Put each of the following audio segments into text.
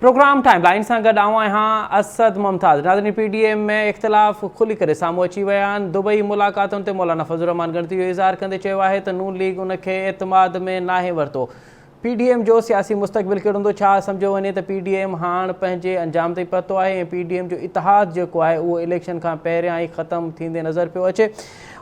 Programme time line सां गॾु आऊं आहियां असद मुमताज़। नाज़रीन, PDM में इख़्तिलाफ़ खुली करे साम्हूं अची विया आहिनि। दुबई मुलाक़ातुनि ते मौलाना फज़लुर रहमान गणती जो इज़हार कंदे चयो आहे त नून लीग उनखे एतमाद में नाहे वरितो। PDM जो सियासी मुस्तक़बिल कहिड़ो हूंदो, छा सम्झो वञे त PDM हाणे पंहिंजे अंजाम ताईं पहुतो आहे ऐं PDM जो इतिहाद जेको आहे उहो इलेक्शन खां पहिरियां ई ख़तमु थींदे नज़र पियो अचे।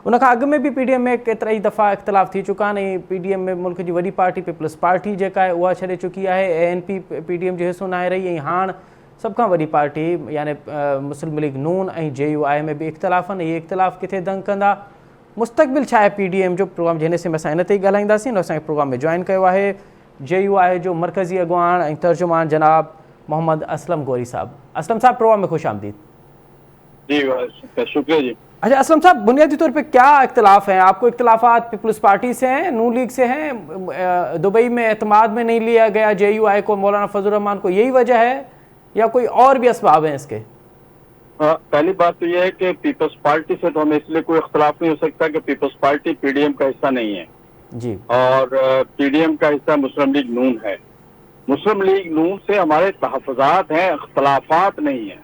उनखां अॻु में बि PDM में केतिरा ई दफ़ा इख़्तिलाफ़ थी चुका आहिनि ऐं PDM में मुल्क जी वॾी पार्टी पीपल्स पार्टी जेका आहे उहा छॾे चुकी आहे, ANP PDM जो हिसो न आहे रही ऐं हाणे सभ खां वॾी पार्टी यानी मुस्लिम लीग नून ऐं JUI में बि इख़्तिलाफ़ आहिनि। इहे इख़्तिलाफ़ किथे दंग कंदा, मुस्तक़बिल छा आहे PDM जो? प्रोग्राम जे हिन असां इन ते ई ॻाल्हाईंदासीं। असांखे प्रोग्राम में जॉइन कयो आहे JUI जो मरकज़ी अॻुवाण ऐं तर्जुमान जनाब मोहम्मद असलम गोरी साहब। असलम साहब, प्रोग्राम में खुश आमदीद। जी शुक्रिया जी। अच्छा असलम साहब, बुनियादी तौर पे क्या इख्तलाफ हैं? आपको इख्तलाफात पीपल्स पार्टी से हैं, नून लीग से हैं? दुबई में एतमाद में नहीं लिया गया JUI को, मौलाना फजल रहमान को, यही वजह है या कोई और भी असबाब हैं इसके? पहली बात तो यह है कि पीपल्स पार्टी से तो हमें इसलिए कोई इख्तलाफ नहीं हो सकता कि पीपल्स पार्टी PDM का हिस्सा नहीं है जी, और PDM का हिस्सा मुस्लिम लीग नून है। मुस्लिम लीग नून से हमारे तहफ़्फ़ुज़ात हैं, इख्तलाफात नहीं है।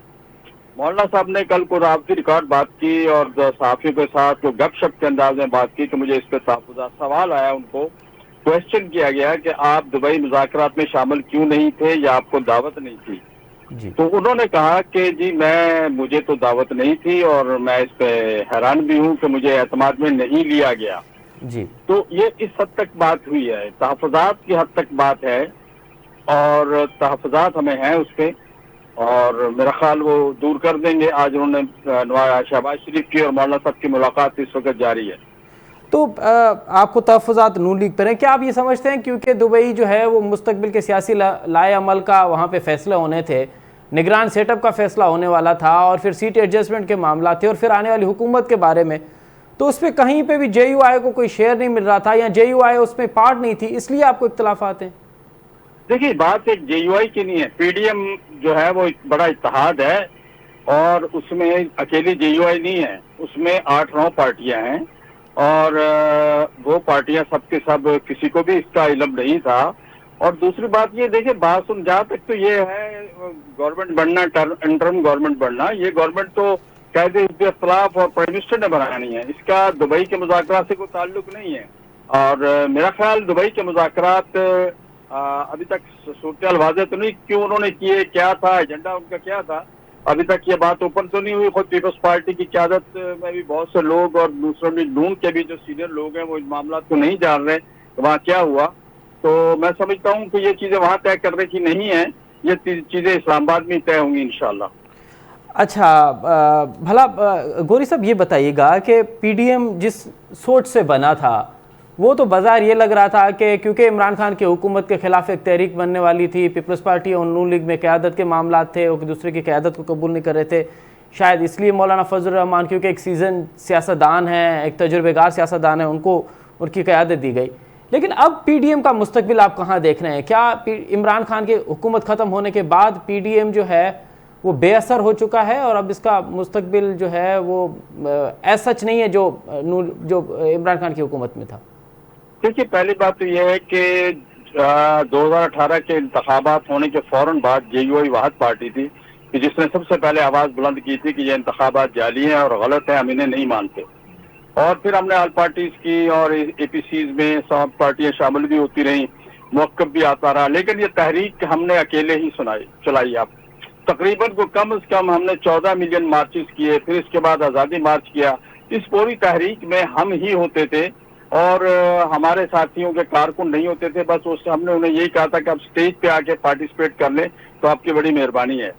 मौलाना साहब ने कल को राब्ती रिकॉर्ड बात की और सहाफ़ियों के साथ जो गपशप के अंदाज में बात की कि मुझे इस पर तहफ़्फ़ुज़ात सवाल आया, उनको क्वेश्चन किया गया कि आप दुबई मुज़ाकरात में शामिल क्यों नहीं थे या आपको दावत नहीं थी। जी, तो उन्होंने कहा कि जी मुझे तो दावत नहीं थी और मैं इस पे हैरान भी हूँ कि मुझे एतमाद में नहीं लिया गया। जी। तो ये इस हद तक बात हुई है, तहफ़्फ़ुज़ात की हद तक बात है और तहफ़्फ़ुज़ात हमें हैं उस पे और मेरा ख्याल वो दूर कर देंगे। आज उन्होंने शहबाज शरीफ की और मौलाना साहब की मुलाकात इस वक्त जारी है। तो आपको तहफ़्फ़ुज़ात नून लीग पर हैं, क्या आप ये समझते हैं क्योंकि दुबई जो है वो मुस्तकबिल के सियासी लाए अमल का वहाँ पे फैसले होने थे, निगरान सेटअप का फैसला होने वाला था और फिर सीट एडजस्टमेंट के मामला थे और फिर आने वाली हुकूमत के बारे में, तो उस पर कहीं पे भी JUI को कोई शेयर नहीं मिल रहा था या JUI उसमें पार्ट नहीं थी, इसलिए आपको इख्तलाफात हैं? देखिए, बात एक JUI की नहीं है। PDM जो है वो एक बड़ा इत्तेहाद है और उसमें अकेली JUI नहीं है, उसमें 8-9 पार्टियां हैं और वो पार्टियां सब के सब, किसी को भी इसका इल्म नहीं था। और दूसरी बात ये देखिए, बात सुन, जहाँ तक तो ये है गवर्नमेंट बनना, इंटरम गवर्नमेंट बनना, ये गवर्नमेंट तो कायदे इख्तिलाफ और प्राइम मिनिस्टर ने बनानी है, इसका दुबई के मुज़ाकरात से कोई ताल्लुक नहीं है। और मेरा ख्याल दुबई के मुज़ाकरात अभी तक सूरत वाज़ेह तो नहीं क्यों उन्होंने किए, क्या था एजेंडा उनका, क्या था, अभी तक ये बात ओपन तो नहीं हुई। खुद पीपल्स पार्टी की क़यादत में भी बहुत से लोग और मुस्लिम लीग नून के भी जो सीनियर लोग हैं वो इन मामला को नहीं जान रहे कि वहाँ क्या हुआ। तो मैं समझता हूँ कि ये चीज़ें वहाँ तय करने की नहीं है, ये चीज़ें इस्लामाबाद में तय होंगी इंशाल्लाह। अच्छा, भला गोरी साहब ये बताइएगा कि PDM जिस सोच से बना था वो तो बाज़ार ये लग रहा था कि क्योंकि इमरान खान की हुकूमत के ख़िलाफ़ एक तहरीक बनने वाली थी, पीपल्स पार्टी और नून लीग में क़यादत के मामला थे, एक दूसरे की क़यादत को कबूल नहीं कर रहे थे, शायद इसलिए मौलाना फजल रहमान क्योंकि एक सीज़न सियासतदान है, एक तजुर्बेकार सियासतदान है, उनको उनकी क़यादत दी गई। लेकिन अब PDM का मुस्तकबिल आप कहाँ देख रहे हैं? क्या इमरान खान की हुकूमत ख़त्म होने के बाद PDM जो है वो बेअसर हो चुका है और अब इसका मुस्तकबिल जो है वो ऐसा सच नहीं है जो इमरान खान की हुकूमत में था? देखिए, पहली बात तो यह है कि 2018 के इंतखाबात होने के फौरन बाद JUI वाहद पार्टी थी कि जिसने सबसे पहले आवाज़ बुलंद की थी कि ये इंतखाबात जाली हैं और गलत हैं, हम इन्हें नहीं मानते। और फिर हमने ऑल पार्टीज की और APCs में सब पार्टियां शामिल भी होती रहीं, मौक़िफ़ भी आता रहा, लेकिन ये तहरीक हमने अकेले ही चलाई। आप तकरीबन को कम से कम हमने 14 मिलियन मार्चेस किए, फिर इसके बाद आज़ादी मार्च किया। इस पूरी तहरीक में हम ही होते थे और हमारे साथियों के कारकुन नहीं होते थे। बस उससे हमने उन्हें यही कहा था कि आप स्टेज पे आके पार्टिसिपेट कर लें तो आपकी बड़ी मेहरबानी है।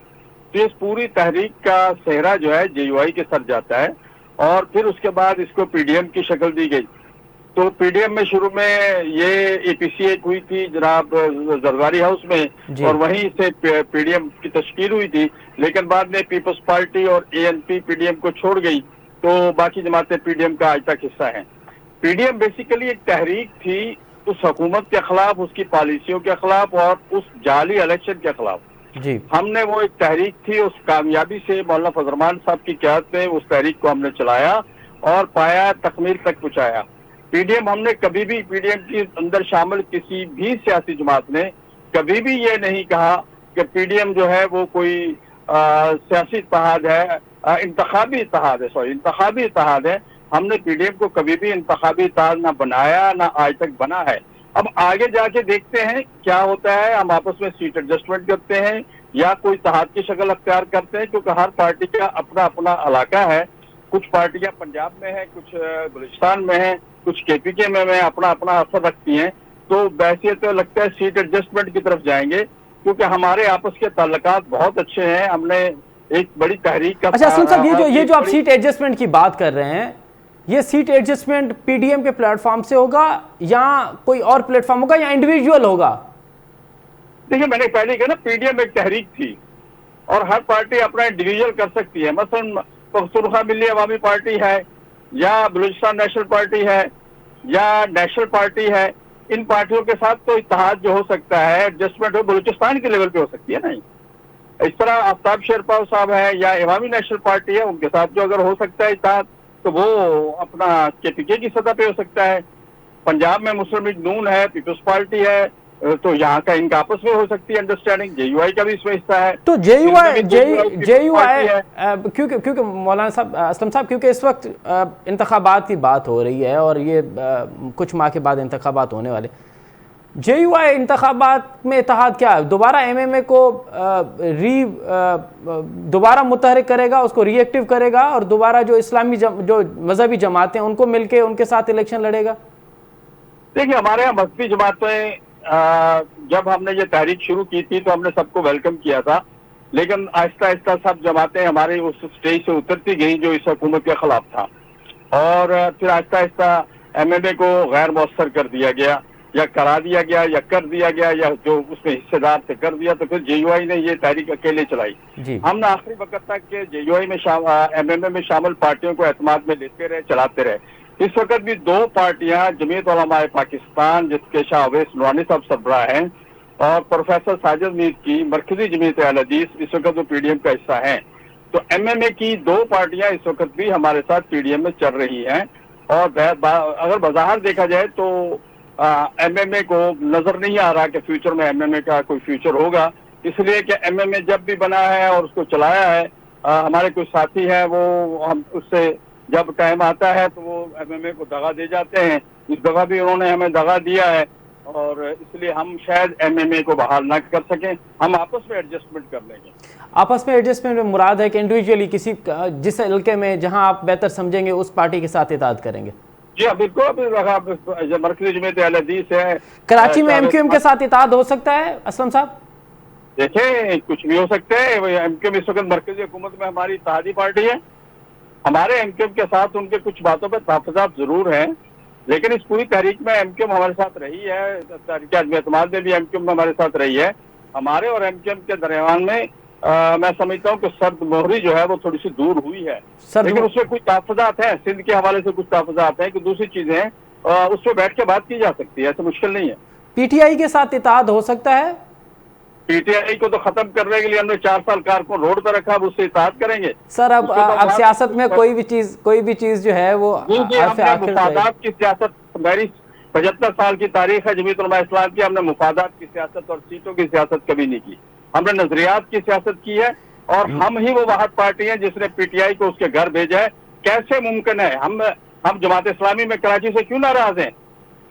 तो इस पूरी तहरीक का सेहरा जो है JUI के सर जाता है और फिर उसके बाद इसको PDM की शक्ल दी गई। तो PDM में शुरू में ये APC एक हुई थी जनाब जरदारी हाउस में और वहीं से PDM की तश्कील हुई थी, लेकिन बाद में पीपल्स पार्टी और ANP PDM को छोड़ गई, तो बाकी जमातें PDM का आज तक हिस्सा हैं। PDM बेसिकली एक तहरीक थी उस हुकूमत के खिलाफ, उसकी पॉलिसियों के खिलाफ और उस जाली इलेक्शन के खिलाफ। जी, हमने वो एक तहरीक थी, उस कामयाबी से मौलाना फजल रहमान साहब की क़यादत में उस तहरीक को हमने चलाया और पाया, तकमील तक पहुँचाया। PDM हमने कभी भी, PDM के अंदर शामिल किसी भी सियासी जमात ने कभी भी ये नहीं कहा कि पीडीएम जो है वो कोई सियासी इत्तेहाद है, इंतखाबी इत्तेहाद है, सॉरी इंतखाबी इत्तेहाद है। हमने पीडीएम को कभी भी इंतखाबी इत्तेहाद ना बनाया ना आज तक बना है। अब आगे जाके देखते हैं क्या होता है, हम आपस में सीट एडजस्टमेंट करते हैं या कोई इत्तेहाद की शक्ल अख्तियार करते हैं, क्योंकि हर पार्टी का अपना अपना इलाका है। कुछ पार्टियां पंजाब में है, कुछ बलूचिस्तान में है, कुछ केपीके में अपना अपना असर रखती हैं। तो वैसे तो लगता है सीट एडजस्टमेंट की तरफ जाएंगे, क्योंकि हमारे आपस के ताल्लुकात बहुत अच्छे हैं। हमने एक बड़ी तहरीक का अच्छा असलम साहब, ये जो आप सीट एडजस्टमेंट की बात कर रहे हैं, ये सीट एडजस्टमेंट पीडीएम के प्लेटफॉर्म से होगा या कोई और प्लेटफॉर्म होगा या इंडिविजुअल होगा? देखिए, मैंने पहले कहा ना, पीडीएम एक तहरीक थी और हर पार्टी अपना इंडिविजुअल कर सकती है। मसलन पख्तूनख्वा मिल्ली अवामी पार्टी है या बलूचिस्तान नेशनल पार्टी है या नेशनल पार्टी है, इन पार्टियों के साथ तो इत्तेहाद जो हो सकता है, एडजस्टमेंट हो बलूचिस्तान के लेवल पे हो सकती है ना। इस तरह आफ्ताब शेरपाव साहब है या अवामी नेशनल पार्टी है, उनके साथ जो अगर हो सकता है इत्तेहाद, तो वो अपना केपीके की सतह पे हो सकता है। पंजाब में मुस्लिम लीग नून है, पीपल्स पार्टी है, तो यहाँ का इनका आपस में हो सकती है अंडरस्टैंडिंग। जेयूआई का भी इसमें हिस्सा है। तो जेयूआई क्योंकि मौलाना साहब, असलम साहब, क्योंकि इस वक्त इंतखाबात की बात हो रही है और ये कुछ माह के बाद इंतखाबात होने वाले, जेयूआई इंतखाबात में इत्तेहाद क्या है? दोबारा एमएमए को दोबारा मुतहरिक करेगा, उसको रिएक्टिव करेगा और दोबारा जो इस्लामी जो मजहबी जमातें उनको मिलके उनके साथ इलेक्शन लड़ेगा? देखिए, हमारे यहाँ मजहबी जमातें जब हमने ये तहरीक शुरू की थी तो हमने सबको वेलकम किया था, लेकिन आहिस्ता आहिस्ता सब जमातें हमारी उस स्टेज से उतरती गई जो इस हुकूमत के खिलाफ था, और फिर आहिस्ता आहिस्ता एमएमए को गैर मौसर कर दिया गया या करा दिया गया या कर दिया गया या जो उसमें हिस्सेदार थे कर दिया। तो फिर जेयूआई ने ये तहरीक अकेले चलाई। हमने आखिरी वक्त तक के जेयूआई में एमएमए में शामिल पार्टियों को एतमाद में लेते रहे, चलाते रहे। इस वक्त भी दो पार्टियां, जमीयत उलमाए पाकिस्तान जिसके शाह अवैस नूरानी साहब सरबराह हैं, और प्रोफेसर साजिद मीर की मरकजी जमीयत अहल हदीस, इस वक्त वो पीडीएम का हिस्सा है। तो एमएमए की दो पार्टियां इस वक्त भी हमारे साथ पीडीएम में चल रही हैं। और अगर बाजार देखा जाए तो एमएमए को नजर नहीं आ रहा कि फ्यूचर में एमएमए का कोई फ्यूचर होगा, इसलिए कि एमएमए जब भी बना है और उसको चलाया है, हमारे कुछ साथी हैं वो हम उससे जब टाइम आता है तो वो एमएमए को दगा दे जाते हैं। इस दफा भी उन्होंने हमें दगा दिया है और इसलिए हम शायद एमएमए को बहाल ना कर सकें। हम आपस में एडजस्टमेंट कर लेंगे। आपस में एडजस्टमेंट में मुराद है कि इंडिविजुअली किसी जिस इलाके में जहां आप बेहतर समझेंगे उस पार्टी के साथ इत्तेहाद करेंगे? जी हाँ, बिल्कुल। मरकजी जमीयत अहल हदीस है, कराची में एमक्यूएम के साथ इत्तेहाद हो सकता है असलम साहब? देखें, कुछ भी हो सकता है। एमक्यूएम इस वक्त मरकजी हुकूमत में हमारी इत्तेहादी पार्टी है। हमारे एमक्यूएम के साथ उनके कुछ बातों पर तहफ़्फ़ुज़ात जरूर हैं, लेकिन इस पूरी तहरीक में एमक्यूएम हमारे साथ रही है। तहरीक आज़म एतमाद में भी एमक्यूएम हमारे साथ रही है। हमारे और एमक्यूएम के दरमियान में मैं समझता हूँ कि सर्द मोहरी जो है वो थोड़ी सी दूर हुई है, लेकिन उसमें कुछ तहफ़्फ़ुज़ात हैं, सिंध के हवाले से कुछ तहफ़्फ़ुज़ात हैं कि दूसरी चीजें हैं, उस पर बैठ के बात की जा सकती है, ऐसा मुश्किल नहीं है। पीटीआई के साथ इत्तेहाद हो सकता है? पीटीआई को तो खत्म करने के लिए हमने 4 साल कारकुन रोड पर रखा, अब उससे इत्तेहाद करेंगे सर? अब सियासत में कोई भी चीज जो है वो मुफादात की सियासत, मेरी 75 साल की तारीख है जमीयत उलमा इस्लाम की, हमने मुफादात की सियासत और सीटों की सियासत कभी नहीं की। हमने नजरियात की सियासत की है और हम ही वो वाहद पार्टी है जिसने पीटीआई को उसके घर भेजा है। कैसे मुमकिन है? हम जमात इस्लामी में कराची से क्यों नाराज हैं?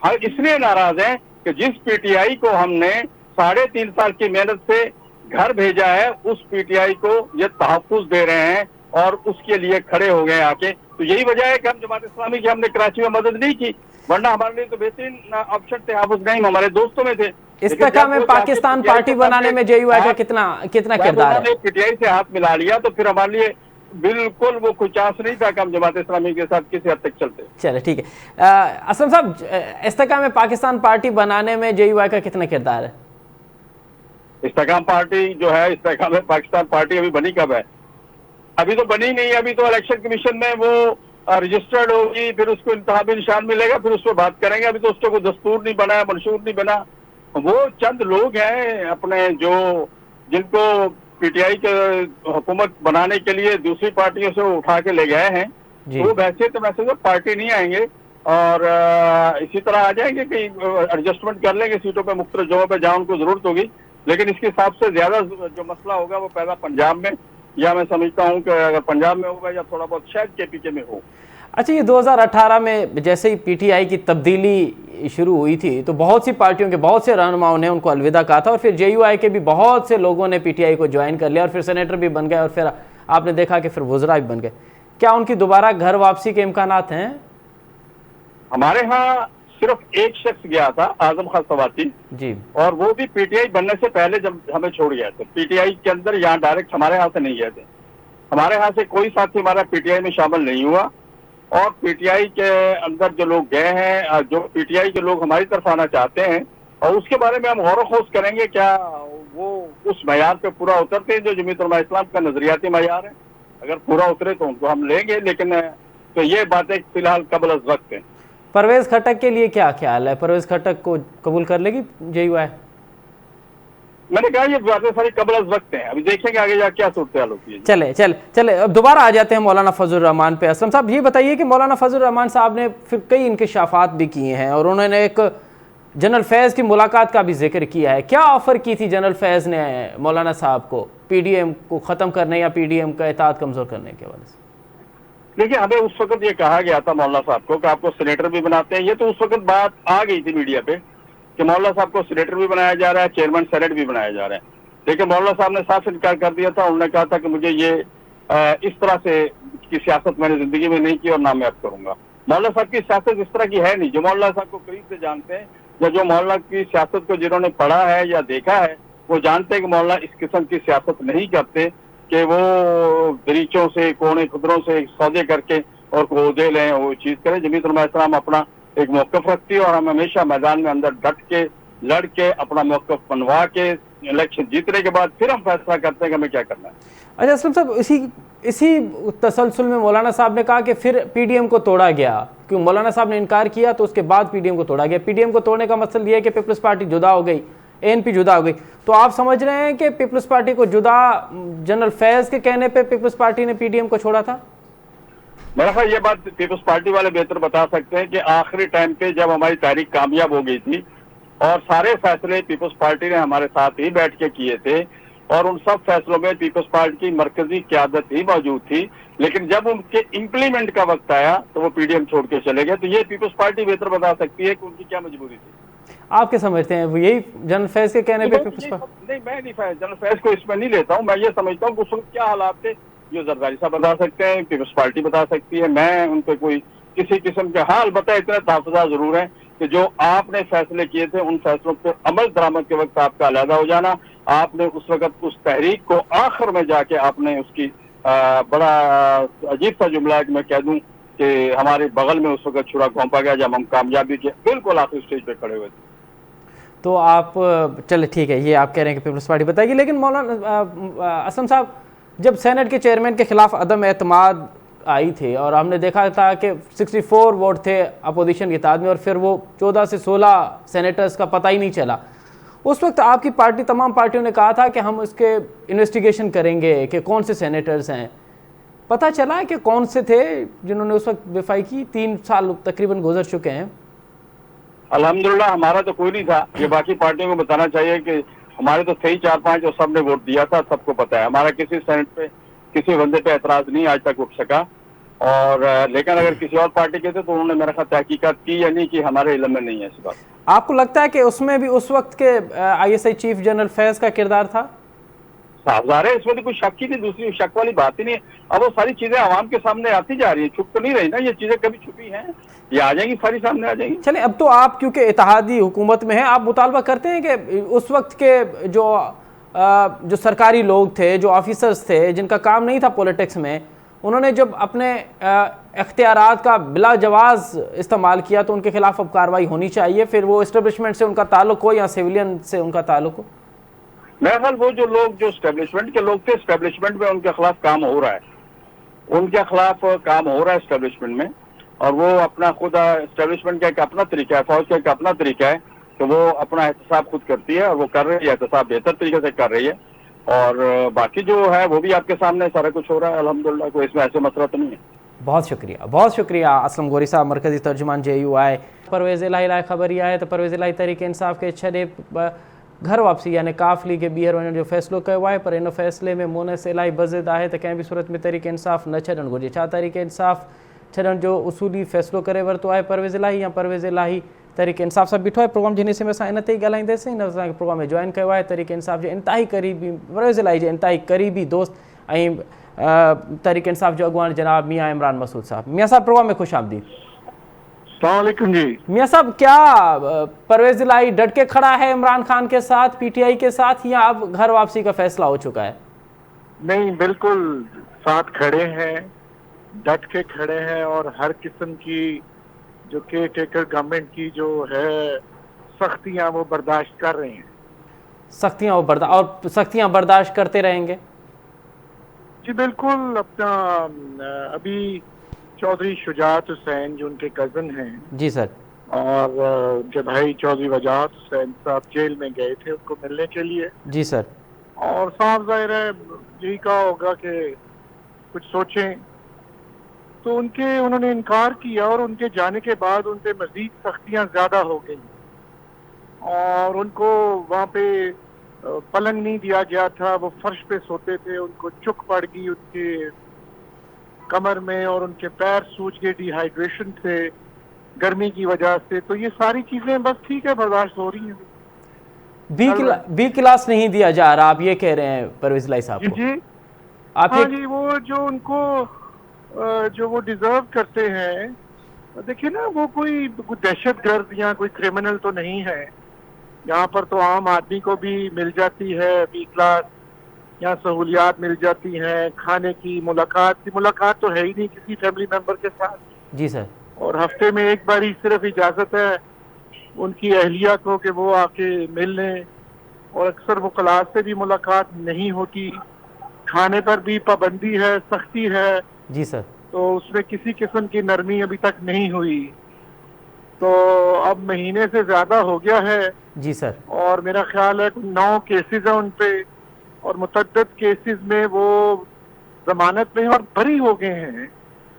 हम इसलिए नाराज हैं कि जिस पीटीआई को हमने 3.5 साल की मेहनत से घर भेजा है, उस पीटीआई को ये तहफ़्फ़ुज़ दे रहे हैं और उसके लिए खड़े हो गए आके। तो यही वजह है कि हम जमात इस्लामी की हमने कराची में मदद नहीं की, वरना हमारे लिए तो बेहतरीन ऑप्शन थे। हाफिज नईम हमारे दोस्तों में थे। इस्तेका में पाकिस्तान पार्टी बनाने में जेयूआई का कितना किरदार है? पीटीआई से हाथ मिला लिया तो फिर हमारे लिए बिल्कुल वो कोई चांस नहीं था कि हम जमात इस्लामी के साथ किसी हद तक चलते। चले ठीक है। असलम साहब, इस्तेका में पाकिस्तान पार्टी बनाने में जेयूआई का कितना किरदार है? इस्तेकाम पार्टी जो है, इस्तेकाम में पाकिस्तान पार्टी अभी बनी कब है? अभी तो बनी नहीं है। अभी तो इलेक्शन कमीशन में वो रजिस्टर्ड होगी, फिर उसको इंतखाबी निशान मिलेगा, फिर उस पर बात करेंगे। अभी तो उसको कोई दस्तूर नहीं बना है, मंशूर नहीं बना। वो चंद लोग हैं अपने जिनको पीटीआई के हुकूमत बनाने के लिए दूसरी पार्टियों से उठा के ले गए हैं। वो वैसे तो पार्टी नहीं आएंगे और इसी तरह आ जाएंगे कि एडजस्टमेंट कर लेंगे सीटों पे, मुख्तलिफ जगहों पे जहाँ उनको जरूरत होगी। लेकिन इसके हिसाब से ज्यादा जो मसला होगा वो पैदा पंजाब में, या मैं समझता हूँ कि अगर पंजाब में होगा या थोड़ा बहुत शायद केपीके में हो। अच्छा, ये 2018 में जैसे ही पीटीआई की तब्दीली शुरू हुई थी तो बहुत सी पार्टियों के बहुत से रहनुमाओं ने उनको अलविदा कहा था, और फिर जेयूआई के भी बहुत से लोगों ने पीटीआई को ज्वाइन कर लिया और फिर सेनेटर भी बन गए, और फिर आपने देखा कि फिर वज़रा भी बन गए। क्या उनकी दोबारा घर वापसी के इम्कानात हैं? हमारे यहाँ सिर्फ एक शख्स गया था, आजम खान सवाती जी, और वो भी पीटीआई बनने से पहले जब हमें छोड़ गए थे। पीटीआई के अंदर यहाँ डायरेक्ट हमारे यहाँ से नहीं गए थे। हमारे यहाँ से कोई साथी हमारा पीटीआई में शामिल नहीं हुआ, और पीटीआई के अंदर जो लोग गए हैं, जो पीटीआई के लोग हमारी तरफ आना चाहते हैं, और उसके बारे में हम गौर खोज करेंगे क्या वो उस मैयार पे पूरा उतरते हैं जो जमीयत उलमा इस्लाम का नजरियाती मैयार है। अगर पूरा उतरे तो उनको हम लेंगे, लेकिन तो ये बातें फिलहाल कबल अज़ वक्त है। परवेज खटक के लिए क्या ख्याल है? परवेज खटक को कबूल कर लेगी जेयूआई? मैंने कहा ये बातें सारी कबल अज़ वक्त हैं, अभी देखेंगे आगे जा क्या सूरत हाल होती है। चले अब दोबारा आ जाते हैं मौलाना फजल रहमान पे। असलम साहब, ये बताइए कि मौलाना फजल रहमान साहब ने फिर कई इंकशाफात भी किए हैं और उन्होंने एक जनरल फैज़ की मुलाकात का भी जिक्र किया है। क्या ऑफ़र की थी जनरल फैज़ ने मौलाना साहब को पीडीएम को ख़त्म करने या पीडीएम का इत्तेहाद कमज़ोर करने के वजह से? देखिए, हमें उस वक्त ये कहा गया था मौलाना साहब को कि आपको सीनेटर भी बनाते हैं। ये तो उस वक्त बात आ गई थी मीडिया पे कि मौलाना साहब को सीनेटर भी बनाया जा रहा है, चेयरमैन सेनेट भी बनाया जा रहा है। लेकिन मौलाना साहब ने साफ इनकार कर दिया था। उन्होंने कहा था कि मुझे ये इस तरह से की सियासत मैंने जिंदगी में नहीं की और ना मैं अब करूंगा। मौलाना साहब की सियासत इस तरह की है नहीं। जो मौलाना साहब को करीब से जानते हैं या जो मौलाना की सियासत को जिन्होंने पढ़ा है या देखा है, वो जानते हैं कि मौलाना इस किस्म की सियासत नहीं करते कि वो दरीचों से, कोने खुदरों से सौदे करके और कोदे लें, वो चीज करें। जमीयत उलमा इस्लाम अपना एक मौकफ रखती है और हम हमेशा मैदान में अंदर डट के लड़ के अपना मौकफ बनवा के इलेक्शन जीतने के बाद फिर हम फैसला करते हैं कि हमें क्या करना है। अच्छा असलम साहब, इसी तसलसल में मौलाना साहब ने कहा कि फिर पीडीएम को तोड़ा गया, क्यों मौलाना साहब ने इनकार किया तो उसके बाद पीडीएम को तोड़ा गया। पीडीएम को तोड़ने का मकसद ये है कि पीपल्स पार्टी जुदा हो गई, एएनपी जुदा हो गई। तो आप समझ रहे हैं कि पीपल्स पार्टी को जुदा, जनरल फैज़ के कहने पे पीपल्स पार्टी ने पीडीएम को छोड़ा था? मेरा ख्याल ये बात पीपल्स पार्टी वाले बेहतर बता सकते हैं कि आखिरी टाइम पे जब हमारी तारीख कामयाब हो गई थी और सारे फैसले पीपल्स पार्टी ने हमारे साथ ही बैठ के किए थे और उन सब फैसलों में पीपल्स पार्टी की मरकजी क़यादत ही मौजूद थी, लेकिन जब उनके इम्प्लीमेंट का वक्त आया तो वो पीडीएम छोड़ के चले गए। तो ये पीपल्स पार्टी बेहतर बता सकती है कि उनकी क्या मजबूरी थी। आप क्या समझते हैं, वो यही जनरल फैज़ के कहने पे पीपल्स पार्टी? नहीं, मैं नहीं जनरल फैज़ को इसमें नहीं लेता हूँ। मैं ये समझता हूँ कि उस वक्त क्या हालात थे जो जरदारी साहब बता सकते हैं, पीपल्स पार्टी बता सकती है। मैं उन पर कोई किसी किस्म के हाल बताए इतना तहफ़्फ़ुज़ जरूर है कि जो आपने फैसले किए थे उन फैसलों पर अमल दरामद के वक्त आपका अलहदा हो जाना, आपने उस वक्त उस तहरीक को आखिर में जाके आपने उसकी बड़ा अजीब सा जुमला है कि मैं कह दूं कि हमारे बगल में उस वक्त छुरा घोंपा गया जब हम कामयाबी के बिल्कुल आखिरी स्टेज पे खड़े हुए थे। तो आप चले ठीक है, ये आप कह रहे हैं कि पीपल्स पार्टी बताएगी, लेकिन मौलाना असलम साहब, जब सेनेट के चेयरमैन के खिलाफ अदम एतमाद आई थी और हमने देखा था कि 64 वोट थे अपोजिशन की तादाद में और फिर वो 14 से 16 सेनेटर्स का पता ही नहीं चला, उस वक्त आपकी पार्टी, तमाम पार्टियों ने कहा था कि हम उसके इन्वेस्टिगेशन करेंगे कि कौन से सेनेटर्स हैं। पता चला है कि कौन से थे जिन्होंने उस वक्त बेफाई की? 3 साल तकरीबन गुजर चुके हैं। अल्हम्दुलिल्लाह हमारा तो कोई नहीं था। ये बाकी पार्टियों को बताना चाहिए कि हमारे तो सही 4-5 और सबने वोट दिया था, सबको पता है। हमारा किसी सेनेट पे किसी बंदे पे एतराज नहीं आज तक उठ सका। और लेकिन अगर किसी और पार्टी के थे तो उन्होंने मेरा ख्याल तहकीकात की या नहीं की, हमारे इल्म में नहीं है इस बात। आपको लगता है कि उसमें भी उस वक्त के आईएसआई चीफ जनरल फैज़ का किरदार था? साहबजारे, इसमें तो कोई शक ही नहीं, दूसरी शक वाली बात ही नहीं। अब वो सारी चीजें आवाम के सामने आती जा रही है, छुप तो नहीं रही ना। ये चीजें कभी छुपी हैं, ये आ जाएंगी, सारी सामने आ जाएंगी। चले, अब तो आप क्योंकि इत्तेहादी हुकूमत में हैं, आप मुतालबा करते हैं कि उस वक्त के जो सरकारी लोग थे, जो ऑफिसर्स थे जिनका काम नहीं था पॉलिटिक्स में, उन्होंने जब अपने इख्तियारात का बिला जवाज़ इस्तेमाल किया तो उनके खिलाफ अब कार्रवाई होनी चाहिए, फिर वो इस्टेब्लिशमेंट से उनका ताल्लुक हो या सिविलियन से उनका ताल्लुक हो? मेरा ख्याल वो जो लोग जो इस्टेब्लिशमेंट के लोग थे, इस्टेब्लिशमेंट में उनके खिलाफ काम हो रहा है, उनके खिलाफ काम हो रहा है इस्टेब्लिशमेंट में। और वो अपना खुद इस्टेब्लिशमेंट का एक अपना तरीका है, फौज का एक अपना तरीका है तो वो अपना एहतसाब खुद करती है और वो कर रही है, एहतसाब बेहतर तरीके से कर रही है। और बाकी जो है वो भी आपके सामने सारा कुछ हो रहा है अल्हम्दुलिल्लाह, कोई इसमें ऐसे मसला तो नहीं है। बहुत शुक्रिया असलम गोरी साहब, मरकजी तर्जुमान JUI। परवेज़ इलाही खबरिया है तो परवेज़ इलाही तहरीक इंसाफ के छड़े घर वापसी यानी काफ लीग ॿीहर वञण जो फ़ैसिलो कयो आहे, पर इन फ़ैसिले में मोनस इलाही बज़िद आहे त कंहिं बि सूरत में तहरीक इंसाफ़ न छॾणु घुरिजे। छा तहरीक इंसाफ़ छॾण जो उसूली फ़ैसिलो करे वरितो आहे परवेज़ इलाही, या परवेज़ इलाही तहरीक इंसाफ़ सां बीठो आहे प्रोग्राम जे हिसे में असां इन ते ई ॻाल्हाईंदासीं। इन असांखे प्रोग्राम में जॉइन कयो आहे तहरीक इंसाफ़ जे इंतिहाई क़रीबी, परवेज़ इलाही जे इंतिहाई क़रीबी दोस्त ऐं तहरीक इंसाफ़ जो अॻुवान जनाब मियाँ इमरान मसूद साहब। मियाँ साहब प्रोग्राम में खुश आमदीद। जी मियाँ साहब, क्या परवेज़ इलाही डट के खड़ा है इमरान खान के साथ, पीटीआई के साथ, या अब घर वापसी का फैसला हो चुका है? नहीं, बिल्कुल साथ खड़े हैं, डट के खड़े हैं और हर किस्म की जो केयर टेकर गवर्नमेंट की जो है सख्तियां वो बर्दाश्त कर रहे हैं। सख्तियां बर्दाश्त करते रहेंगे? जी बिल्कुल। अपना अभी चौधरी शुजात हुसैन जो उनके कजन हैं, जी सर, और जो भाई चौधरी वजाहत हुसैन साहब जेल में गए थे उनको मिलने के लिए। जी सर। और साफ जाहिर है यही कहा होगा कि कुछ सोचें, तो उन्होंने इनकार किया और उनके जाने के बाद उन पे मजीद सख्तियां ज्यादा हो गई और उनको वहाँ पे पलंग नहीं दिया गया था, वो फर्श पे सोते थे, उनको चुक पड़ गई उनके कमर में और उनके पैर सूज गए डिहाइड्रेशन से, गर्मी की वजह से। तो ये सारी चीजें बस ठीक है, बर्दाश्त हो रही हैं। बी क्लास नहीं दिया जा रहा, आप ये कह रहे हैं परवेज़ इलाही साहब को? जी आप हाँ जी, वो जो उनको जो वो डिजर्व करते हैं, देखिए ना, वो कोई दहशतगर्द या कोई क्रिमिनल तो नहीं है। यहाँ पर तो आम आदमी को भी मिल जाती है बी क्लास, यहाँ सहूलियात मिल जाती हैं, खाने की, मुलाकात तो है ही नहीं किसी फैमिली मेंबर के साथ। जी सर। और हफ्ते में एक बार ही सिर्फ इजाजत है उनकी अहलिया को कि वो आके मिल लें, और अक्सर वो क्लास से भी मुलाकात नहीं होती। खाने पर भी पाबंदी है, सख्ती है। जी सर। तो उसमें किसी किस्म की नरमी अभी तक नहीं हुई। तो अब महीने से ज्यादा हो गया है। जी सर। और मेरा ख्याल है 9 केसेस है उन पे, और मुतअद्दिद केसेस में वो जमानत में और बरी हो गए हैं।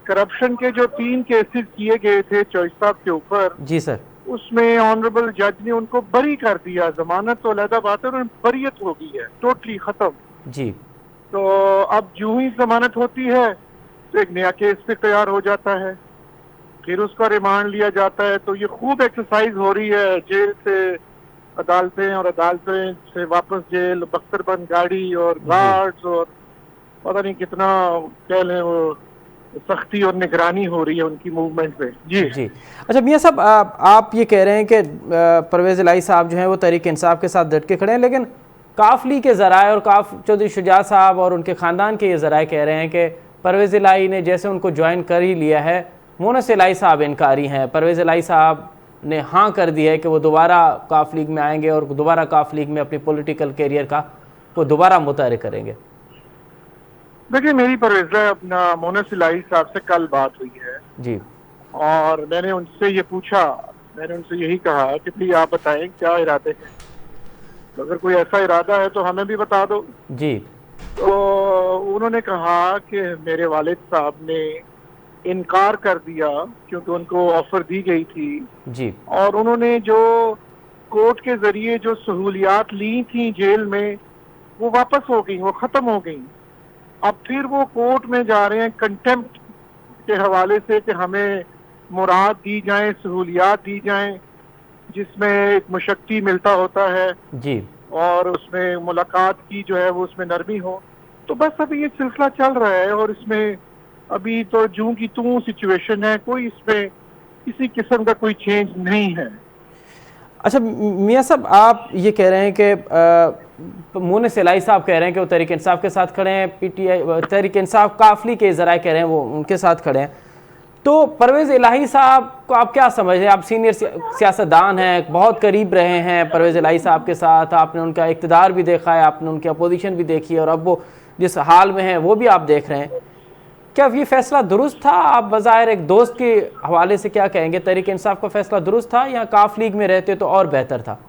करप्शन के जो 3 केसेस किए गए थे चौधरी साहब के ऊपर, जी सर, उसमें ऑनरेबल जज ने उनको बरी कर दिया। जमानत तो अलहदा बात है, और बरियत हो गई है, टोटली खत्म। जी। तो अब जो ही जमानत होती है तो एक नया केस पे तैयार हो जाता है, फिर उसका रिमांड लिया जाता है। तो ये खूब एक्सरसाइज हो रही है, जेल से अदालतें और अदालतें से वापस जेल, बख्तरबंद गाड़ी और गार्ड्स, और पता नहीं कितना कह लें वो सख्ती और निगरानी हो रही है उनकी मूवमेंट पे। जी जी। अच्छा मियाँ साहब, आप ये कह रहे हैं कि परवेज़ इलाही साहब जो हैं वो तहरीक इंसाफ के साथ डट के खड़े हैं, लेकिन काफली के ज़राए और चौधरी शुजात साहब और उनके ख़ानदान के ये ज़राए कह रहे हैं कि परवेज़ इलाही ने जैसे उनको ज्वाइन कर ही लिया है, मोनस इलाही साहब इनकारी हैं। परवेज़ इलाही साहब ने हाँ कर दी है कि वो दोबारा काफ लीग में आएंगे और दोबारा काफ लीग में अपनी पॉलिटिकल कैरियर का वो दोबारा मुतहर्रिक करेंगे। देखिए, मेरी परवेज़ अपना मोनस इलाही साहब से कल बात हुई है जी, और मैंने उनसे ये पूछा, मैंने उनसे यही कहा कि भाई आप बताएं क्या इरादे हैं, अगर कोई ऐसा इरादा है तो हमें भी बता दो। जी। तो उन्होंने कहा कि मेरे वालिद साहब ने इनकार कर दिया क्योंकि उनको ऑफर दी गई थी जी, और उन्होंने जो कोर्ट के जरिए जो सहूलियात ली थी जेल में वो वापस हो गई, वो खत्म हो गई। अब फिर वो कोर्ट में जा रहे हैं कंटेम्प्ट के हवाले से कि हमें मुराद दी जाए, सहूलियात दी जाए, जिसमें एक मुशक्की मिलता होता है जी, और उसमें मुलाकात की जो है वो उसमें नरमी हो। तो बस अभी ये सिलसिला चल रहा है और इसमें अभी तो जूं की तूं सिचुएशन है, कोई इसमें किसी किस्म का कोई चेंज नहीं है। अच्छा मियाँ साहब, आप ये कह रहे हैं कि मोनस इलाही साहब कह रहे हैं कि वो तहरीक इंसाफ के साथ खड़े हैं, पीटीआई तहरीक इंसाफ काफली के ज़राए कह रहे हैं वो उनके साथ खड़े हैं। तो परवेज़ इलाही साहब को आप क्या समझ रहे हैं? आप सीनियर सियासतदान हैं, बहुत करीब रहे हैं परवेज़ इलाही साहब के साथ, आपने उनका इक़्तिदार भी देखा है, आपने उनकी अपोजिशन भी देखी है और अब वो जिस हाल में है वो भी आप देख रहे हैं। क्या ये फैसला दुरुस्त था? आप बज़ाहिर एक दोस्त के हवाले से क्या कहेंगे, तहरीक इंसाफ का फैसला दुरुस्त था या काफ लीग में रहते तो और बेहतर था?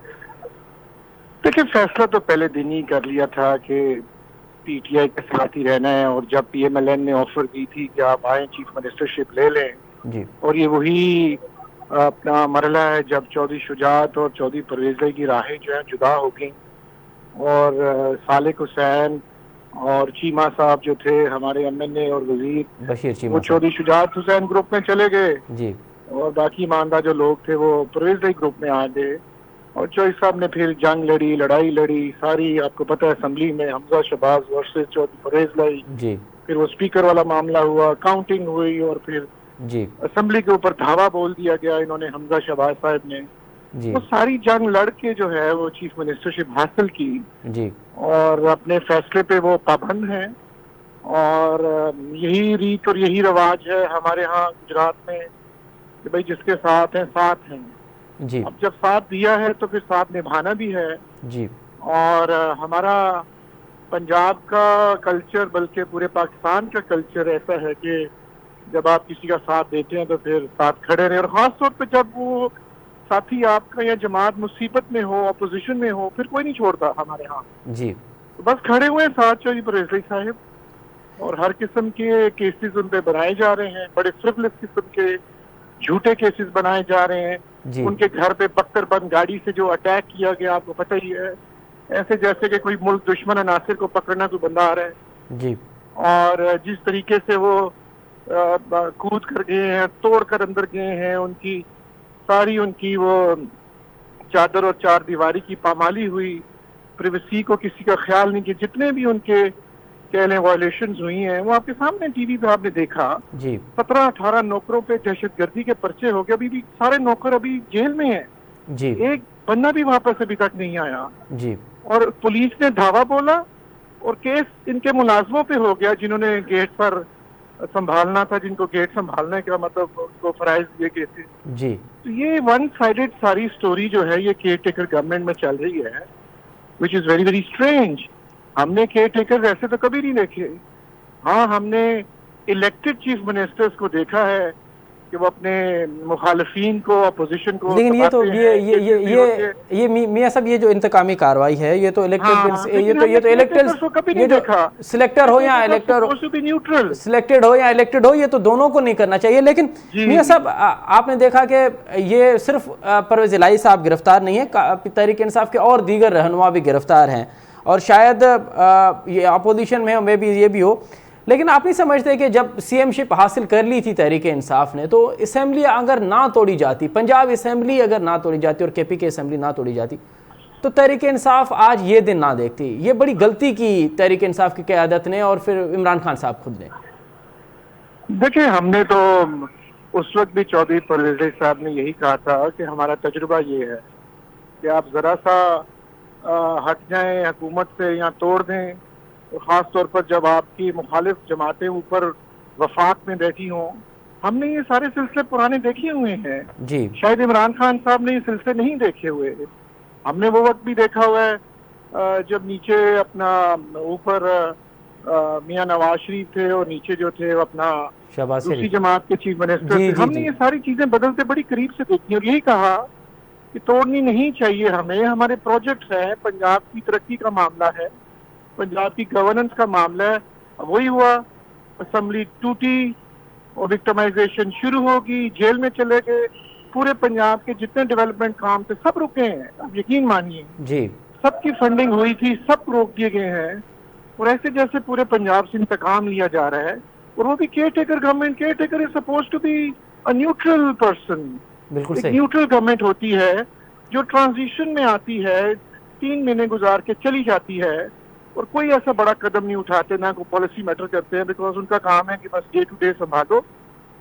देखिए, फैसला तो पहले दिन ही कर लिया था कि पीटीआई के साथ ही रहना है, और जब पीएमएलएन ने ऑफर दी थी कि आप आए चीफ मिनिस्टरशिप ले लें, जी, और ये वही अपना मरला है जब चौधरी शुजात और चौधरी परवेज भाई की राहें जो है जुदा हो गई, और सालिक हुसैन और चीमा साहब जो थे हमारे एमएनए और वजीर, बशीर चीमा वो साहब। चौधरी शुजात हुसैन ग्रुप में चले गए जी और बाकी ईमानदार जो लोग थे वो परवेज भाई ग्रुप में आ गए। और चौधरी साहब ने फिर जंग लड़ी, लड़ाई लड़ी सारी, आपको पता है असेंबली में हमजा शहबाज वर्सेस चौधरी परवेज भाई, जी फिर वो स्पीकर वाला मामला हुआ, काउंटिंग हुई और फिर जी असेंबली के ऊपर धावा बोल दिया गया इन्होंने, हमजा शहबाज साहब ने। जी वो सारी जंग लड़ के जो है वो चीफ मिनिस्टरशिप हासिल की जी और अपने फैसले पे वो पाबंद हैं। और यही रीत और यही रवाज है हमारे यहाँ गुजरात में कि भाई जिसके साथ हैं साथ हैं। जी अब जब साथ दिया है तो फिर साथ निभाना भी है। जी और हमारा पंजाब का कल्चर, बल्कि पूरे पाकिस्तान का कल्चर ऐसा है कि जब आप किसी का साथ देते हैं तो फिर साथ खड़े रहे, और खास तौर पे जब वो साथी आपका या जमात मुसीबत में हो, अपोजिशन में हो, फिर कोई नहीं छोड़ता हमारे यहाँ। जी तो बस खड़े हुए हैं साथ चौधरी परवेज भाई साहब, और हर किस्म के केसेस उन पे बनाए जा रहे हैं, बड़े फ्रिवलेस किस्म के झूठे केसेस बनाए जा रहे हैं। जी उनके घर पे बख्तरबंद गाड़ी से जो अटैक किया गया आपको पता ही है, ऐसे जैसे कि कोई मुल्क दुश्मन अनासिर को पकड़ना कोई बंदा आ रहा है। जी और जिस तरीके से वो कूद कर गए हैं, तोड़ कर अंदर गए हैं, उनकी सारी उनकी वो चादर और चार दीवारी की पामाली हुई, प्रिवेसी को किसी का ख्याल नहीं कि जितने भी उनके कह लें वायलेशंस हुई हैं वो आपके सामने टीवी पे आपने देखा। जी 17-18 नौकरों पे दहशतगर्दी के पर्चे हो गए, अभी भी सारे नौकर अभी जेल में हैं, जी एक बंदा भी वापस अभी तक नहीं आया। जी और पुलिस ने धावा बोला और केस इनके मुलाजमों पे हो गया जिन्होंने गेट पर संभालना था, जिनको गेट संभालने का मतलब उनको फराइज दिए गए थे। जी तो ये वन साइडेड सारी स्टोरी जो है ये केयर टेकर गवर्नमेंट में चल रही है, which is very very strange. हमने केयर टेकर ऐसे तो कभी नहीं देखे। हाँ, हमने इलेक्टेड चीफ मिनिस्टर्स को देखा है कि वो अपने मुखालिफिन को, अपोजिशन को, लेकिन ये तो दबाते हैं, ये मियां साहब, ये जो इंतकामी कार्रवाई है ये तो इलेक्टेड, हाँ, ये तो इलेक्टेड, ये जो सिलेक्टर हो या इलेक्टर न्यूट्रल, सिलेक्टेड हो या इलेक्टेड हो, ये तो दोनों को नहीं करना चाहिए। लेकिन मियां साहब, आपने देखा कि ये सिर्फ परवेज इलाही साहब गिरफ्तार नहीं है, तहरीक इंसाफ के और दीगर रहनुमा भी गिरफ्तार हैं, और शायद ये अपोजिशन में मे भी ये भी हो। लेकिन आप नहीं समझते कि जब सीएमशिप हासिल कर ली थी तहरीक इंसाफ ने, तो असेंबली अगर ना तोड़ी जाती, पंजाब असेंबली अगर ना तोड़ी जाती और केपी की असेंबली ना तोड़ी जाती, तो तहरीक इंसाफ आज ये दिन ना देखती। ये बड़ी गलती की तहरीक इंसाफ की क़यादत ने और फिर इमरान खान साहब खुद ने। देखिए, हमने तो उस वक्त भी चौधरी परवेज साहब ने यही कहा था कि हमारा तजुर्बा ये है कि आप जरा सा हट जाएं हुकूमत से या तोड़ दें, और खास तौर पर जब आपकी मुखालिफ जमातें ऊपर वफाक में बैठी हों। हमने ये सारे सिलसिले पुराने देखे हुए हैं जी, शायद इमरान खान साहब ने ये सिलसिले नहीं देखे हुए। हमने वो वक्त भी देखा हुआ है जब नीचे अपना ऊपर मियां नवाज शरीफ थे और नीचे जो थे अपना शहबाज दूसरी शरीफ। जमात के चीफ मिनिस्टर जी, थे। जी, हमने जी। ये सारी चीजें बदलते बड़ी करीब से देखी और यही कहा कि तोड़नी नहीं चाहिए हमें। हमारे प्रोजेक्ट्स हैं, पंजाब की तरक्की का मामला है, पंजाब की गवर्नेंस का मामला है। वही हुआ, असेंबली टूटी और विक्टिमाइजेशन शुरू होगी, जेल में चले गए, पूरे पंजाब के जितने डेवलपमेंट काम थे सब रुके हैं। आप यकीन मानिए, जी सबकी फंडिंग हुई थी, सब रोक दिए गए हैं, और ऐसे जैसे पूरे पंजाब से इंतकाम लिया जा रहा है। और वो भी care taker government. Care taker is suppose to be a neutral person. बिल्कुल एक सही। न्यूट्रल गवर्नमेंट होती है जो ट्रांजिशन में आती है, 3 महीने गुजार के चली जाती है, और कोई ऐसा बड़ा कदम नहीं उठाते, ना कोई पॉलिसी मैटर करते हैं, बिकॉज उनका काम है कि बस डे टू डे संभालो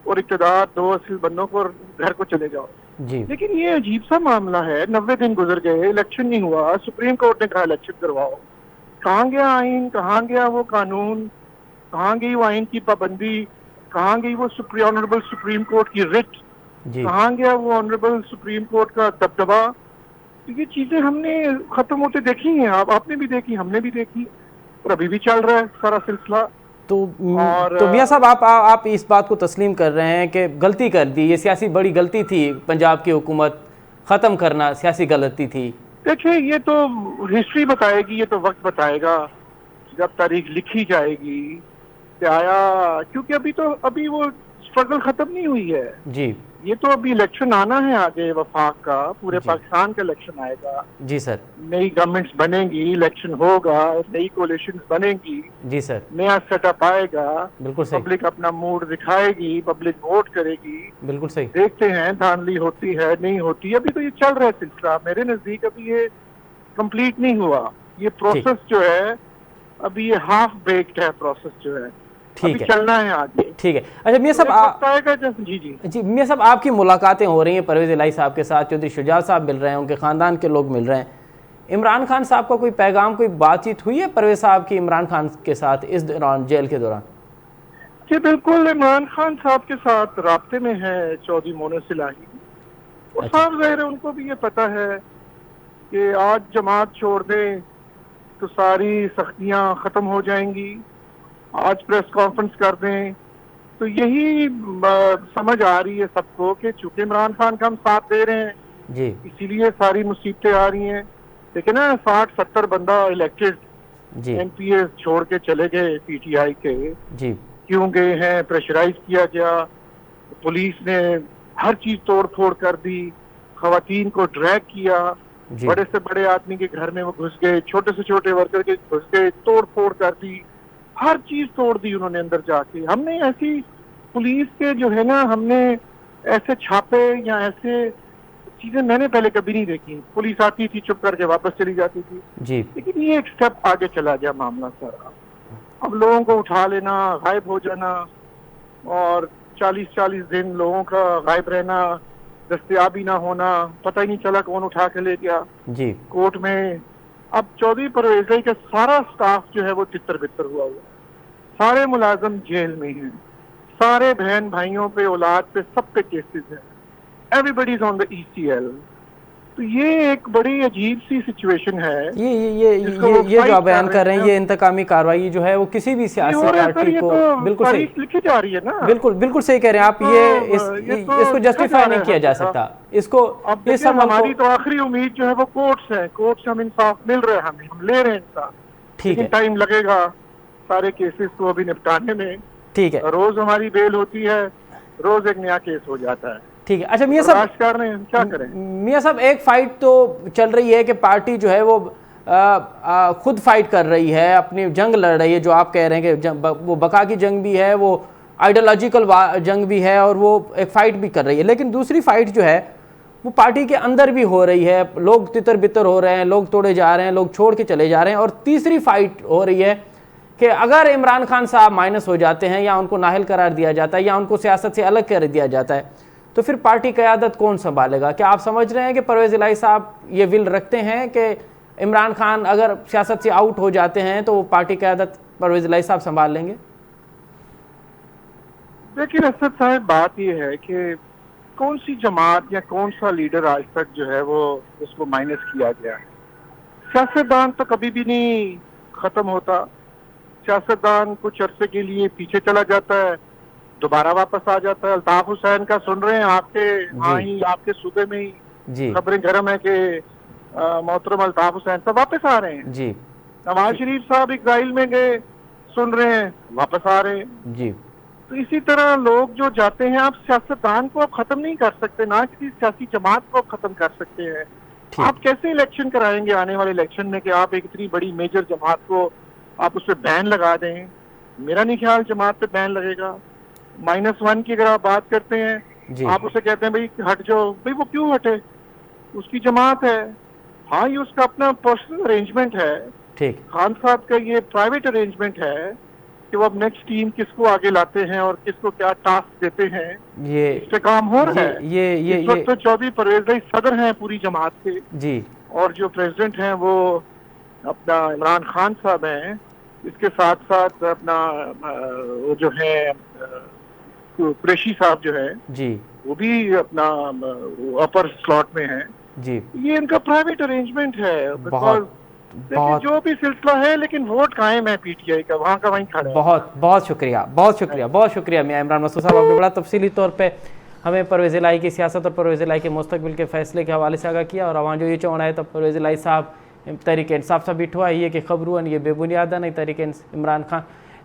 और इक़्तिदार दो असल बंदों को और घर को चले जाओ। जी लेकिन ये अजीब सा मामला है, 90 दिन गुजर गए, इलेक्शन नहीं हुआ, सुप्रीम कोर्ट ने कहा इलेक्शन करवाओ। कहाँ गया आइन, कहाँ गया वो कानून, कहाँ गई वो आइन की पाबंदी, कहाँ गई वो ऑनरेबल सुप्रीम कोर्ट की रिट, जी कहाँ गया वो ऑनरेबल सुप्रीम कोर्ट का दबदबा। तो ये चीजें हमने खत्म होते देखी हैं, आपने भी देखी, हमने भी देखी, और अभी भी चल रहा है सारा सिलसिला। तो और मियां साहब, आप इस बात को तस्लीम कर रहे हैं कि गलती कर दी, ये सियासी बड़ी गलती थी, पंजाब की हुकूमत ख़त्म करना सियासी गलती थी? देखिए, ये तो हिस्ट्री बताएगी, ये तो वक्त बताएगा जब तारीख लिखी जाएगी कि आया, क्योंकि अभी वो स्ट्रगल खत्म नहीं हुई है। जी ये तो अभी इलेक्शन आना है आगे, वफाक का, पूरे जी। पाकिस्तान का इलेक्शन आएगा, जी सर। नई गवर्नमेंट्स बनेंगी, इलेक्शन होगा, नई कोalitions बनेंगी, जी सर। नया सेटअप आएगा, बिल्कुल सही। पब्लिक अपना मूड दिखाएगी, पब्लिक वोट करेगी। बिल्कुल सही। देखते हैं धांधली होती है नहीं होती, अभी तो ये चल रहा है सिलसिला। मेरे नजदीक अभी ये कंप्लीट नहीं हुआ, ये प्रोसेस जो है अभी ये हाफ बेक्ड है प्रोसेस जो है, ठीक अभी है। चलना है आगे। ठीक है। अच्छा मियां साहब, वक्त आएगा जब जी जी जी मियां साहब, आपकी मुलाकातें हो रही हैं परवेज़ इलाही साहब के साथ, चौधरी शुजात साहब मिल रहे हैं, उनके ख़ानदान के लोग मिल रहे हैं, इमरान खान साहब का कोई पैगाम, कोई बातचीत हुई है परवेज़ साहब की इमरान खान के साथ इस दौरान, जेल के दौरान? जी बिल्कुल, इमरान खान साहब के साथ राब्ते में है चौधरी मोनस इलाही, और अच्छा। साफ ज़ाहिर है उनको भी ये पता है कि आज जमात छोड़ दें तो सारी सख्तियां ख़त्म हो जाएंगी, आज प्रेस कॉन्फ्रेंस कर दें तो यही समझ आ रही है सबको कि चूंकि इमरान खान का हम साथ दे रहे हैं जी इसीलिए सारी मुसीबतें आ रही हैं। लेकिन ना 60-70 बंदा इलेक्टेड जी एमपीए छोड़ के चले गए पीटीआई के, जी क्यों गए हैं? प्रेशराइज किया गया, पुलिस ने हर चीज तोड़ फोड़ कर दी, खवातीन को ड्रैग किया, जी बड़े से बड़े आदमी के घर में वो घुस गए, छोटे से छोटे वर्कर के घुस गए, तोड़ फोड़ कर दी, हर चीज तोड़ दी उन्होंने अंदर जाके। हमने ऐसी पुलिस के जो है ना, हमने ऐसे छापे या ऐसे चीजें मैंने पहले कभी नहीं देखी। पुलिस आती थी, चुप करके वापस चली जाती थी, जी लेकिन ये एक स्टेप आगे चला गया मामला सारा। अब लोगों को उठा लेना, गायब हो जाना, और 40-40 दिन लोगों का गायब रहना, दस्तयाबी ना होना, पता ही नहीं चला कौन उठा के ले गया जी कोर्ट में। अब चौधरी परवेज इलाही का सारा स्टाफ जो है वो तितर बितर हुआ है, सारे मुलाजम जेल में हैं, सारे बहन भाइयों पे, औलाद पे, सब पे केसेस हैं, everybody is on the ECL। तो ये एक बड़ी अजीब सी सिचुएशन है। ये जो आप बयान कर रहे हैं, ये इंतकामी कार्रवाई जो है वो किसी भी सियासी पार्टी को, बिल्कुल सही, लिखी जा रही है ना, बिल्कुल बिल्कुल सही कह रहे हैं आप। इसको जस्टिफाई नहीं किया जा सकता, इसको अब ये सब हमारी तो आखिरी उम्मीद जो है वो कोर्ट्स है, कोर्ट से हम इंसाफ मिल रहे हैं, हम ले रहे हैं इंसाफ, ठीक है, टाइम लगेगा सारे केसेस को अभी निपटाने में। ठीक है, रोज हमारी बेल होती है, रोज एक नया केस हो जाता है, ठीक है। अच्छा मियां साहब, क्या करें? मियां साहब, एक फाइट तो चल रही है कि पार्टी जो है वो खुद फाइट कर रही है, अपनी जंग लड़ रही है, जो आप कह रहे हैं कि वो बका की जंग भी है, वो आइडियोलॉजिकल जंग भी है, और वो एक फाइट भी कर रही है। लेकिन दूसरी फाइट जो है वो पार्टी के अंदर भी हो रही है, लोग तितर बितर हो रहे हैं, लोग तोड़े जा रहे हैं, लोग छोड़ के चले जा रहे हैं। और तीसरी फाइट हो रही है कि अगर इमरान खान साहब माइनस हो जाते हैं, या उनको नाअहल करार दिया जाता है, या उनको सियासत से अलग कर दिया जाता है, तो फिर पार्टी क़यादत कौन संभालेगा? क्या आप समझ रहे हैं कि परवेज़ इलाही साहब ये विल रखते हैं कि इमरान खान अगर सियासत से आउट हो जाते हैं तो वो पार्टी क़यादत परवेज़ इलाही साहब संभाल लेंगे? देखिए असद साहब, बात ये है कि कौन सी जमात या कौन सा लीडर आज तक जो है वो उसको माइनस किया गया है? सियासतदान तो कभी भी नहीं खत्म होता, सियासतदान कुछ अरसे के लिए पीछे चला जाता है, दोबारा वापस आ जाता है। अल्ताफ हुसैन का सुन रहे हैं आपके सूबे में ही खबरें गर्म है कि मोहतरम अल्ताफ हुसैन साहब वापस आ रहे हैं जी। नवाज शरीफ साहब इजराइल में गए, सुन रहे हैं, वापस आ रहे हैं जी। तो इसी तरह लोग जो जाते हैं, आप सियासतदान को खत्म नहीं कर सकते, ना किसी सियासी जमात को खत्म कर सकते हैं। आप कैसे इलेक्शन कराएंगे आने वाले इलेक्शन में कि आप एक इतनी बड़ी मेजर जमात को आप उस पर बैन लगा दें? मेरा नहीं ख्याल जमात पे बैन लगेगा। -1 की अगर आप बात करते हैं, आप उसे कहते हैं भाई हट जाओ, भाई वो क्यों हटे? उसकी जमात है, हाँ ये उसका अपना पर्सनल अरेंजमेंट है, ठीक। खान साहब का ये प्राइवेट अरेंजमेंट है कि वो अब नेक्स्ट टीम किसको आगे लाते हैं और किसको क्या टास्क देते हैं, ये इस पे काम हो रहा है। इस वक्त तो चौधरी परवेज इलाही सदर हैं पूरी जमात के जी, और जो प्रेसिडेंट हैं वो अपना इमरान खान साहब हैं। इसके साथ साथ अपना वो जो है कुरैशी साहब जो है जी, वो भी अपना अपर स्लॉट में है जी। ये इनका प्राइवेट अरेंजमेंट है, बिकॉज जो भी सिलसिला है, लेकिन वोट कायम है पीटीआई का, वहाँ का वहीं खड़ा है। बहुत शुक्रिया मियां इमरान मसूद साहब, आपने बड़ा तफसीली तौर पे हमें परवेज़ इलाही की सियासत और परवेज़ इलाही के मुस्तकबिल के फैसले के हवाले से आगाह किया। और अवां जो ये चवण है तो परवेज़ इलाही साहब तहरीक इंसाफ सां बीठो आहे, कि ख़बरूं ये बेबुनियाद नहीं तहरीक इमरान खान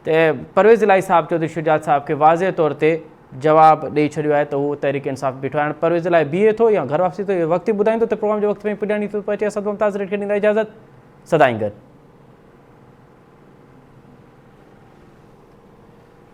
ते परवेज़ इलाही साहब चौधरी शुजात साहब के वाज़े तौर पर जवाब ॾेई छॾियो आहे त उहो तहरीक इंसाफ़ बीठो आहे। हाणे परवेज़ लाइ बीहे थो या घर वापसी थो, इहो वक़्तु ई ॿुधाईंदो। त प्रोग्राम जो वक़्तु में पुॼाणी थो पचे। असद मुमताज़ रेड खे ॾींदा इजाज़त। सदाईं गॾु।